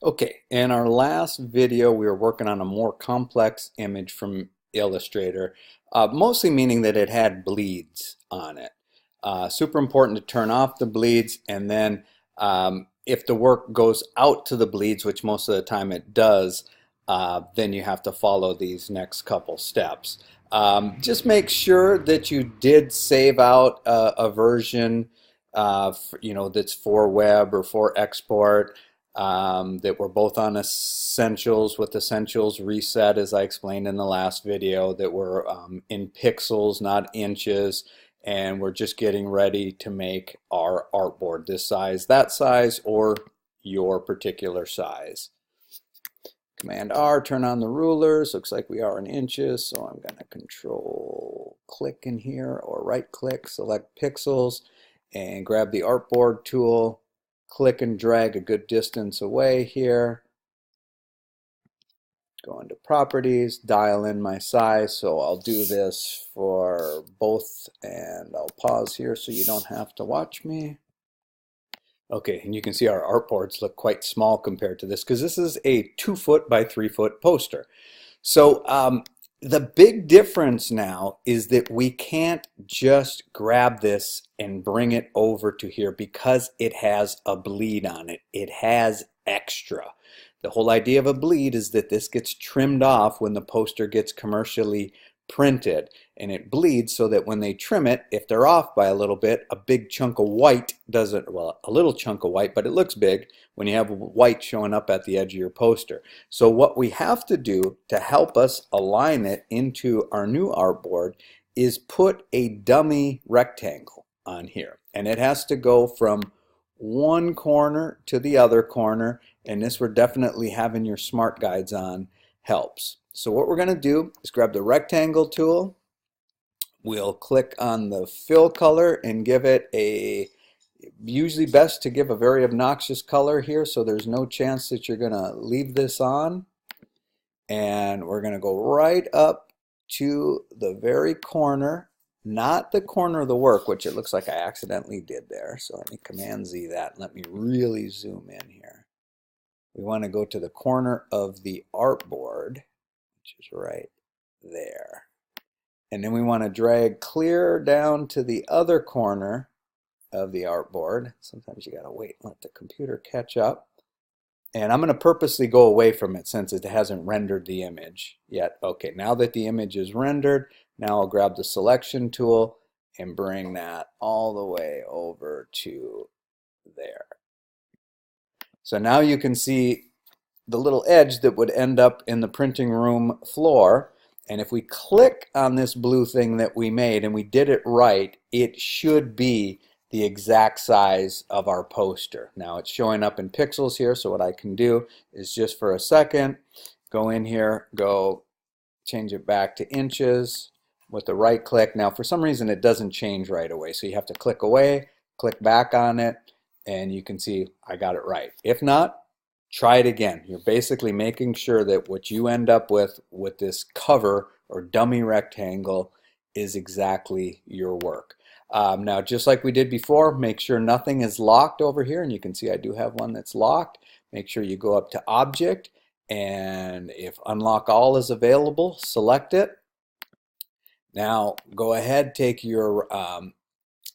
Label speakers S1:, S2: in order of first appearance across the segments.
S1: Okay, in our last video, we were working on a more complex image from Illustrator, mostly meaning that it had bleeds on it. Super important to turn off the bleeds, and then if the work goes out to the bleeds, which most of the time it does, then you have to follow these next couple steps. Just make sure that you did save out a version, that's for web or for export. That we're both on Essentials with Essentials reset, as I explained in the last video, that we're in pixels, not inches, and we're just getting ready to make our artboard this size, that size, or your particular size. Command R, turn on the rulers. Looks like we are in inches, so I'm going to control click in here or right click, select pixels, and grab the Artboard tool. Click and drag a good distance away here. Go into properties, dial in my size. So I'll do this for both, and I'll pause here so you don't have to watch me. Okay, and you can see our artboards look quite small compared to this because this is a 2-foot by 3-foot poster. So the big difference now is that we can't just grab this and bring it over to here because it has a bleed on it. It has extra. The whole idea of a bleed is that this gets trimmed off when the poster gets commercially printed, and it bleeds so that when they trim it, if they're off by a little bit, a big chunk of white doesn't, well, a little chunk of white, but it looks big when you have white showing up at the edge of your poster. So what we have to do to help us align it into our new artboard is put a dummy rectangle on here, and it has to go from one corner to the other corner, and this, we're definitely having your smart guides on helps. So what we're going to do is grab the rectangle tool. We'll click on the fill color and give it a, usually best to give a very obnoxious color here so there's no chance that you're going to leave this on. And we're going to go right up to the very corner, not the corner of the work, which it looks like I accidentally did there. So let me Command Z that and let me really zoom in here. We want to go to the corner of the artboard, which is right there. And then we want to drag clear down to the other corner of the artboard. Sometimes you got to wait and let the computer catch up. And I'm going to purposely go away from it since it hasn't rendered the image yet. Okay, now that the image is rendered, now I'll grab the selection tool and bring that all the way over to there. So now you can see the little edge that would end up in the printing room floor, and if we click on this blue thing that we made and we did it right, it should be the exact size of our poster. Now it's showing up in pixels here, so what I can do is just for a second go in here, go change it back to inches with the right click. Now for some reason it doesn't change right away, so you have to click away, click back on it, and you can see I got it right. If not, try it again. You're basically making sure that what you end up with this cover or dummy rectangle is exactly your work. Now, just like we did before, make sure nothing is locked over here, and you can see I do have one that's locked. Make sure you go up to Object, and if Unlock All is available, select it. Now, go ahead, take your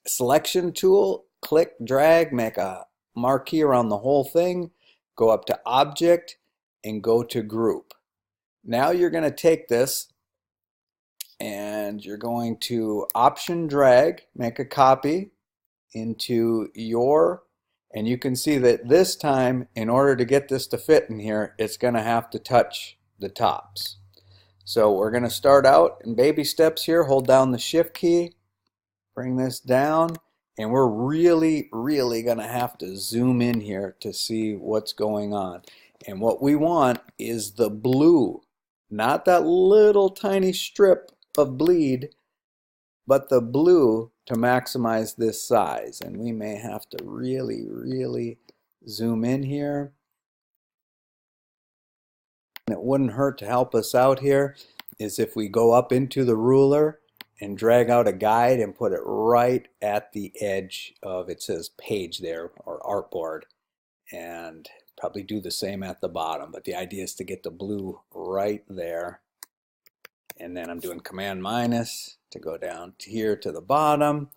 S1: selection tool, click, drag, make a marquee around the whole thing. Go up to Object and go to Group. Now you're going to take this and you're going to Option drag, make a copy into your, and you can see that this time in order to get this to fit in here, it's going to have to touch the tops. So we're going to start out in baby steps here. Hold down the Shift key, bring this down, and we're really going to have to zoom in here to see what's going on. And what we want is the blue, not that little tiny strip of bleed, but the blue to maximize this size. And we may have to really zoom in here. And it wouldn't hurt to help us out here is if we go up into the ruler and drag out a guide and put it right at the edge of, it says page there, or artboard, and Probably do the same at the bottom, but the idea is to get the blue right there. And then I'm doing Command minus to go down to here to the bottom.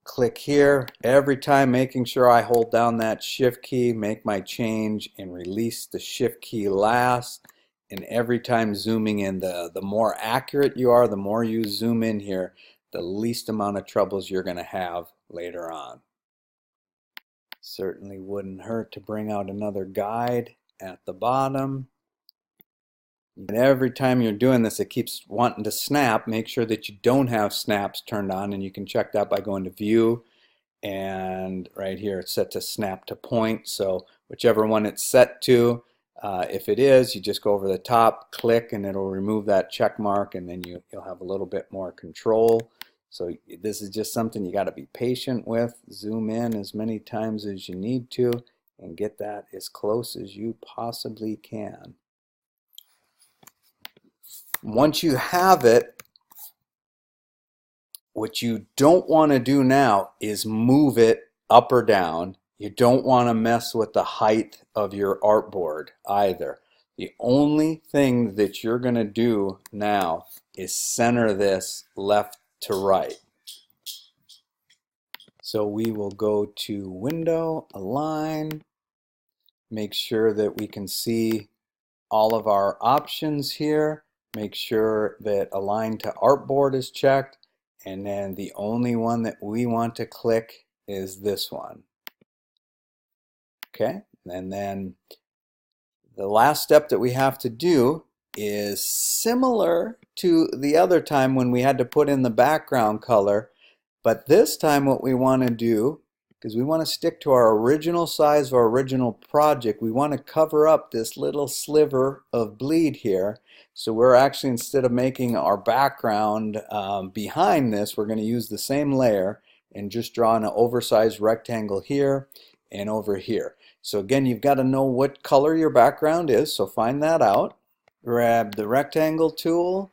S1: Click here, every time making sure I hold down that shift key, make my change and release the shift key last. And every time zooming in, the more accurate you are, the more you zoom in here, the least amount of troubles you're going to have later on. Certainly wouldn't hurt to bring out another guide at the bottom. And every time you're doing this, it keeps wanting to snap. Make sure that you don't have snaps turned on, and you can check that by going to View, and right here it's set to snap to point. So whichever one it's set to, if it is, you just go over the top, click, and it'll remove that check mark, and then you'll have a little bit more control. So this is just something you got to be patient with. Zoom in as many times as you need to and get that as close as you possibly can. Once you have it, what you don't want to do now is move it up or down. You don't want to mess with the height of your artboard either. The only thing that you're going to do now is center this left to right. So we will go to Window, Align, make sure that we can see all of our options here. Make sure that Align to Artboard is checked, and then the only one that we want to click is this one. Okay, and then the last step that we have to do is similar to the other time when we had to put in the background color, but this time what we want to do, because we want to stick to our original size of our original project, we want to cover up this little sliver of bleed here. So we're actually, instead of making our background behind this, we're going to use the same layer and just draw an oversized rectangle here and over here. So again, you've got to know what color your background is, so find that out. Grab the rectangle tool,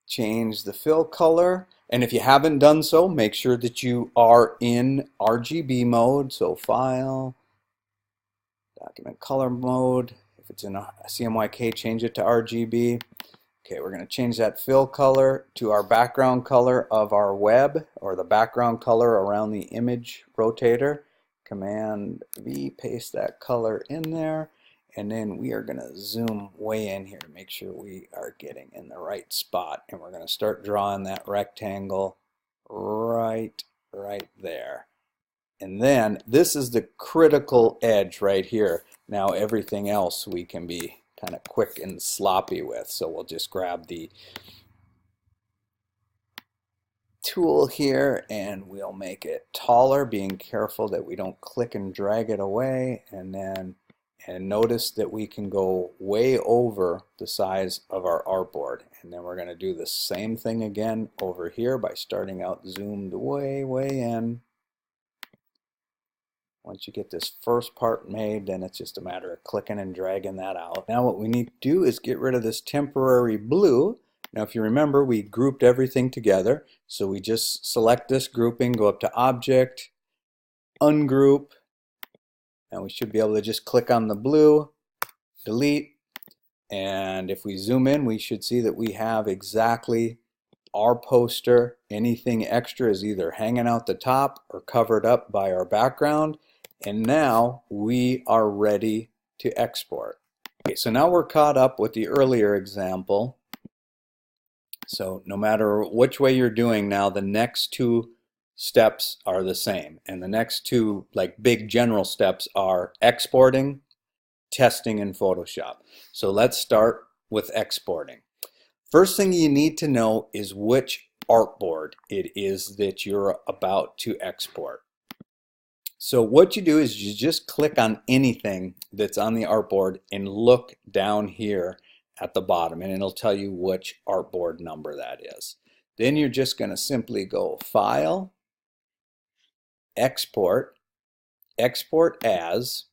S1: change the fill color, and if you haven't done so, make sure that you are in RGB mode. So File, Document Color Mode. If it's in a CMYK, change it to RGB. Okay, we're going to change that fill color to our background color of our web, or the background color around the image rotator. Command V, paste that color in there, and then we are going to zoom way in here to make sure we are getting in the right spot, and we're going to start drawing that rectangle right there. And then this is the critical edge right here. Now everything else we can be kind of quick and sloppy with, so we'll just grab the tool here and we'll make it taller, being careful that we don't click and drag it away, and notice that we can go way over the size of our artboard. And then we're going to do the same thing again over here by starting out zoomed way in. Once you get this first part made, then it's just a matter of clicking and dragging that out. Now what we need to do is get rid of this temporary blue. Now if you remember, we grouped everything together, so we just select this grouping, go up to Object, Ungroup, and we should be able to just click on the blue, delete, and if we zoom in, we should see that we have exactly our poster. Anything extra is either hanging out the top or covered up by our background, and now we are ready to export. Okay, so now we're caught up with the earlier example. So no matter which way you're doing now, the next two steps are the same, and the next two like big general steps are exporting, testing in Photoshop. So let's start with exporting. First thing you need to know is which artboard it is that you're about to export. So what you do is you just click on anything that's on the artboard and look down here at the bottom, and it'll tell you which artboard number that is. Then you're just going to simply go File, Export, Export As.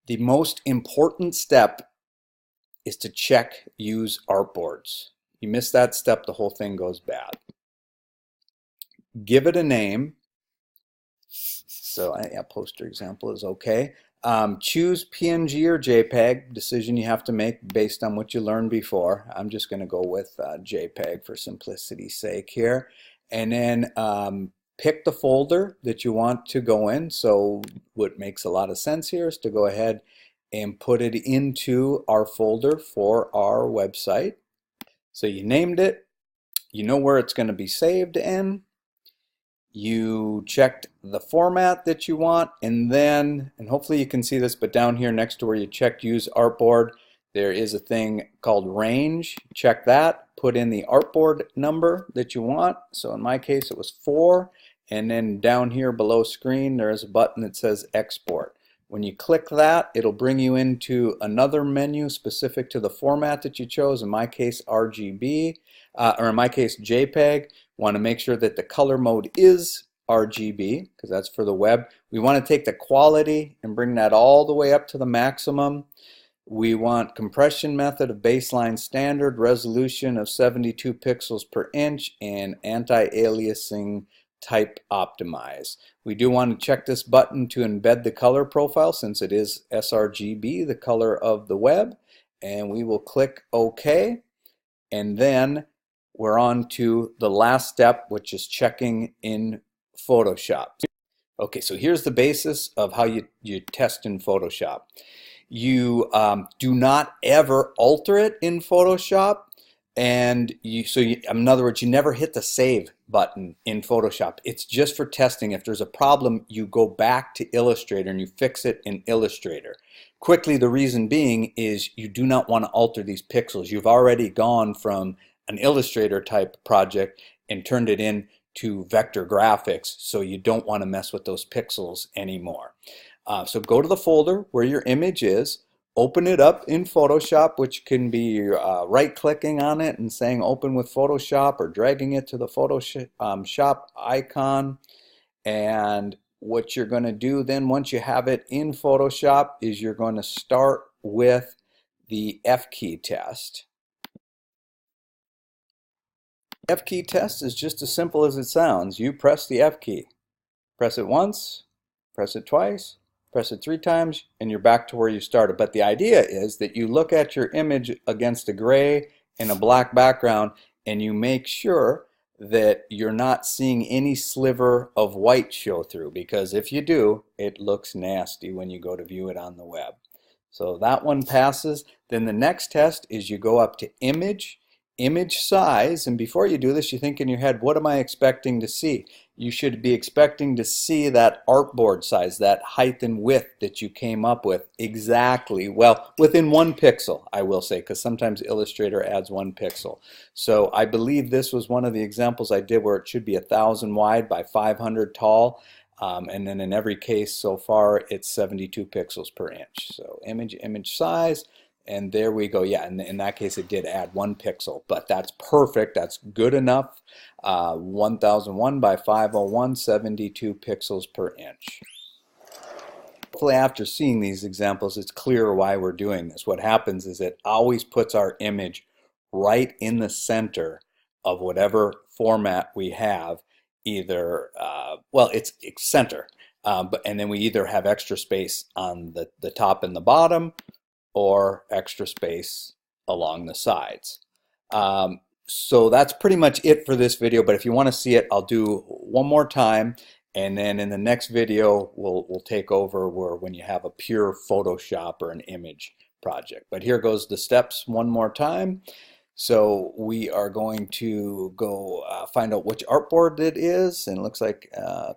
S1: The most important step is to check Use Artboards. You miss that step, the whole thing goes bad. Give it a name. So yeah, poster example is okay. Choose PNG or JPEG, decision you have to make based on what you learned before. I'm just going to go with JPEG for simplicity's sake here. And then pick the folder that you want to go in. So what makes a lot of sense here is to go ahead and put it into our folder for our website. So you named it, you know where it's going to be saved in, you checked the format that you want, and then, and hopefully you can see this, but down here next to where you checked use artboard, there is a thing called range. Check that, put in the artboard number that you want. So in my case it was 4, and then down here below screen there is a button that says export. When you click that, it'll bring you into another menu specific to the format that you chose. In my case RGB, or in my case JPEG. Want to make sure that the color mode is RGB because that's for the web. We want to take the quality and bring that all the way up to the maximum. We want compression method of baseline standard, resolution of 72 pixels per inch, and anti-aliasing type optimize. We do want to check this button to embed the color profile since it is sRGB, the color of the web, and we will click OK, and then we're on to the last step, which is checking in Photoshop. Okay, so here's the basis of how you test in Photoshop. You do not ever alter it in Photoshop, and in other words, you never hit the save button in Photoshop. It's just for testing. If there's a problem, you go back to Illustrator and you fix it in Illustrator. Quickly, the reason being is you do not want to alter these pixels. You've already gone from an Illustrator type project and turned it into vector graphics, so you don't want to mess with those pixels anymore. So go to the folder where your image is, open it up in Photoshop, which can be right-clicking on it and saying open with Photoshop, or dragging it to the Photoshop icon. And what you're going to do then once you have it in Photoshop is you're going to start with the F key test. F key test is just as simple as it sounds. You press the F key. Press it once, press it twice, press it 3 times, and you're back to where you started. But the idea is that you look at your image against a gray and a black background, and you make sure that you're not seeing any sliver of white show through, because if you do, it looks nasty when you go to view it on the web. So that one passes. Then the next test is you go up to image size, and before you do this you think in your head, what am I expecting to see? You should be expecting to see that artboard size, that height and width that you came up with exactly, well, within 1 pixel, I will say, because sometimes Illustrator adds 1 pixel. So I believe this was one of the examples I did where it should be 1,000 wide by 500 tall, and then in every case so far it's 72 pixels per inch. So image size. And there we go. Yeah, in that case it did add 1 pixel, but that's perfect. That's good enough. 1001 by 501, 72 pixels per inch. Hopefully after seeing these examples it's clear why we're doing this. What happens is it always puts our image right in the center of whatever format we have. Either, well, it's center, and then we either have extra space on the top and the bottom, or extra space along the sides. So that's pretty much it for this video, but if you want to see it, I'll do one more time, and then in the next video we'll take over when you have a pure Photoshop or an image project. But here goes the steps one more time. So we are going to go find out which artboard it is, and it looks like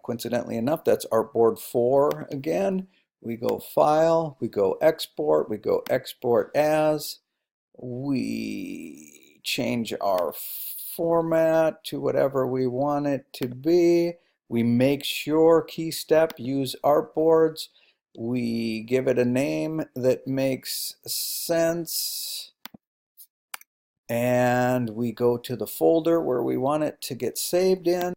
S1: coincidentally enough that's artboard 4 again. We go File, we go Export, we go Export As, we change our format to whatever we want it to be. We make sure, key step, use artboards. We give it a name that makes sense. And we go to the folder where we want it to get saved in.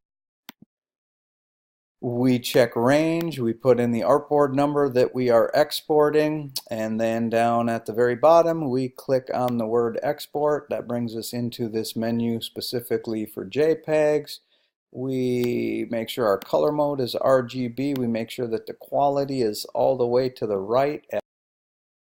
S1: We check range, we put in the artboard number that we are exporting, and then down at the very bottom we click on the word export. That brings us into this menu specifically for JPEGs. We make sure our color mode is RGB. We make sure that the quality is all the way to the right